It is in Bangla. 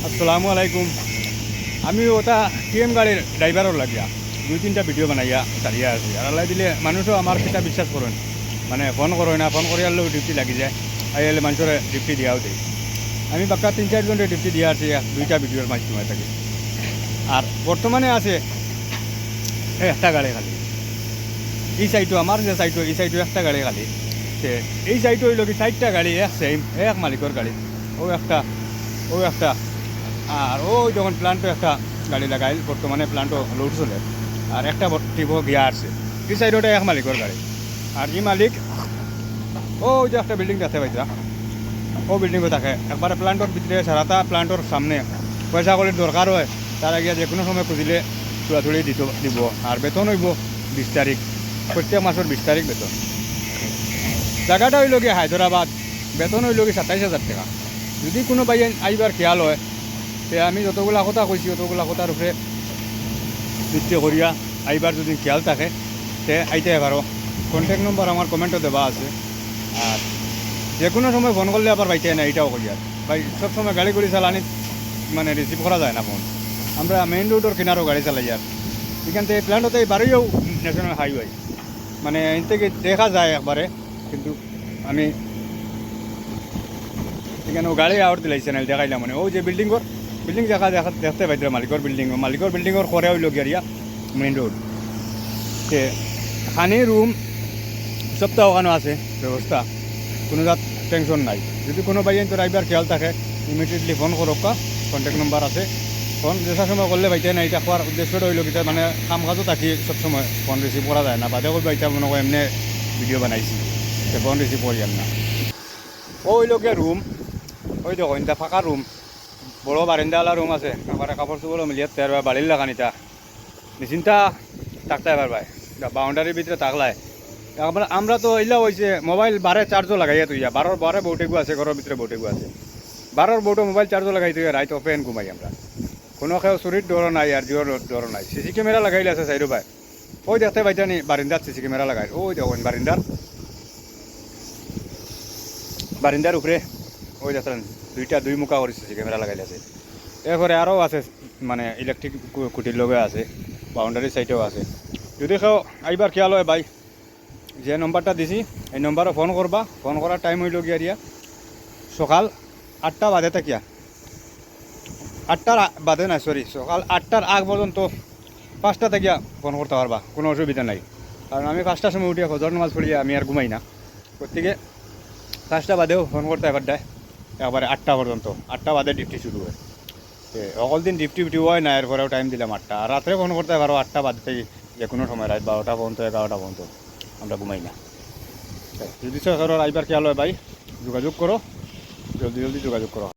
আসসালামু আলাইকুম। আমি ওটা টিএম গাড়ির ড্রাইভারও লাগিয়া 2-3টা ভিডিও বানাইয়া চালিয়া আছি। আর আল্লাহ দিলে মানুষও আমার সেটা বিশ্বাস করেন, মানে ফোন করো না, ফোন করে আনলেও ডিউটি লাগি যায়। আইলে মানুষের ডিউটি দিয়াও দেয়। আমি বাক্কা 3-4 জনের ডিউটি দিয়া আছি 2টা ভিডিওর মাধ্যমে থাকি। আর বর্তমানে আছে একটা গাড়ি খালি। এই সাইডও আমার যে সাইডও, এই সাইডও একটা গাড়ি খালি। সে এই সাইডও হইল কি 4টা গাড়ি এক সেম, এক মালিকের গাড়ি। ও একটা আর ওই যখন প্লান্টও একটা গাড়ি লাগাইল, বর্তমানে প্লান্টও লোড চলে। আর একটা টিপো গিয়া আসছে, এই সাইডটা এক মালিকের গাড়ি। আর এই মালিক ওই যে একটা বিল্ডিং দেখতে পাইছা, ও বিল্ডিংও থাকে একবারে প্লান্টর ভিতরে সারাটা প্লান্টর সামনে। পয়সা করে দরকার হয় তারা গিয়া যে কোনো সময় খুঁজিলে তুড়াতুড়ি দিব। আর বেতন হইব 20 তারিখ, প্রত্যেক মাসের 20 তারিখ বেতন। জায়গাটা হইল গিয়ে হায়দ্রাবাদ, বেতন হইল গিয়ে 27,000 টাকা। যদি কোনো ভাই আইবার খেয়াল হয়, তে আমি যতগুলা কথা কইছি অতগুলা কথার উপরে ভিত্তি করিয়া আইবার যদি খেয়াল থাকে তে আইতে পারো। কন্ট্যাক্ট নম্বর আমার কমেন্টও দেওয়া আছে। আর যে কোনো সময় ফোন করলে আবার পাইতে না, এটাও করি। আর ভাই সবসময় গাড়ি করে চালানি মানে রিসিভ করা যায় না ফোন। আমরা মেইন রোডের কিনারও গাড়ি চালাই। আর এখান থেকে প্ল্যান্টতে বাড়িও ন্যাশনাল হাইওয়ে, মানে এখান থেকে দেখা যায় একবারে। কিন্তু আমি এখানে গাড়ি আওয়ার দিলাইছে না, দেখাইলাম মানে ওই যে বিল্ডিং দেখতে পাইছিল মালিকর বিল্ডিংর করে হইল গিয়া মেইন রোড। সে খানি রুম সপ্তাহ ওখানে আছে ব্যবস্থা, কোনো জাত টেনশন নাই। যদি কোনো ভাই তো ড্রাইভার খেয়াল থাকে ইমিডিয়েটলি ফোন করক, কন্ট্যাক্ট নম্বর আছে। ফোন যেসা সময় করলে ভাইতে না, এটা খোয়ার উদ্দেশ্যটা হইল কিতা মানে কাম কাজও থাকি সবসময় ফোন রিসিভ করা যায় না। বাদে করবো এটা মনে হয় এমনি ভিডিও বানাইছি, সে ফোন রিসিভ করিয়াম না। ও হইল গিয়ে রুম, ওই দেখো এটা ফাঁকা রুম, বড় বারিন্দাওয়ালা রুম আছে। আবার কাপড় চোপড় মিলিয়ে তের বাড়ির লাগানিটা নিশ্চিন্তা থাকতে পার ভাই, বাউন্ডারির ভিতরে থাকলায়। আমরা তো এলা হয়েছে মোবাইল 12 চার্জও লাগাইয়া তুই 12 বউটেগু আছে, ঘরের ভিতরে বউটেগু আছে। 12 বউটো মোবাইল চার্জও লাগাই তুই রাইত ওপেন ঘুমাই আমরা। কোনো কেউ চুরির ডর নাই আর জিওর ডর নাই। সিসি ক্যামেরা লাগাইলে আছে সাইডো ভাই, ওই দেখতে পাইতানি বারিন্দার সিসি ক্যামেরা লাগাই। ওই দেখুন বারিন্দার উপরে ওই দেখেন দুই মুখা করে সিসি ক্যামেরা লাগাইলে আছে। এরপরে আরও আছে মানে ইলেকট্রিক কুটির লগে আছে, বাউন্ডারি সাইডেও আছে। যদি কেউ আইবার খেয়াল হয় ভাই, যে নম্বরটা দিছি এই নম্বরে ফোন করবা। ফোন করার টাইম হইল গিয়া দিয়া সকাল 8টা বাজে থাকিয়া 8টার বাদে না, সকাল 8টার আগ পর্যন্ত 5টা থাকিয়া ফোন করতে পারবা, কোনো অসুবিধা নাই। কারণ আমি 5টার সময় উঠিয়া ফজর নামাজ পড়িয়া আমি আর ঘুমাই না। প্রত্যেকে 5টা বাদেও ফোন করতে এবার দেয় একবারে 8টা পর্যন্ত। 8টা বাদে ডিউটি শুরু হয়। অকল দিন ডিউটি হয় না, এরপরেও টাইম দিলাম 8টা। আর রাত্রে ফোন করতে পারো 8টা বাদে থেকে যে কোনো সময়, রাত 12টা পর্যন্ত 11টা পর্যন্ত আমরা ঘুমাই না। যদি সরকার আইবার খেয়াল হয় ভাই, যোগাযোগ করো, জলদি যোগাযোগ করো।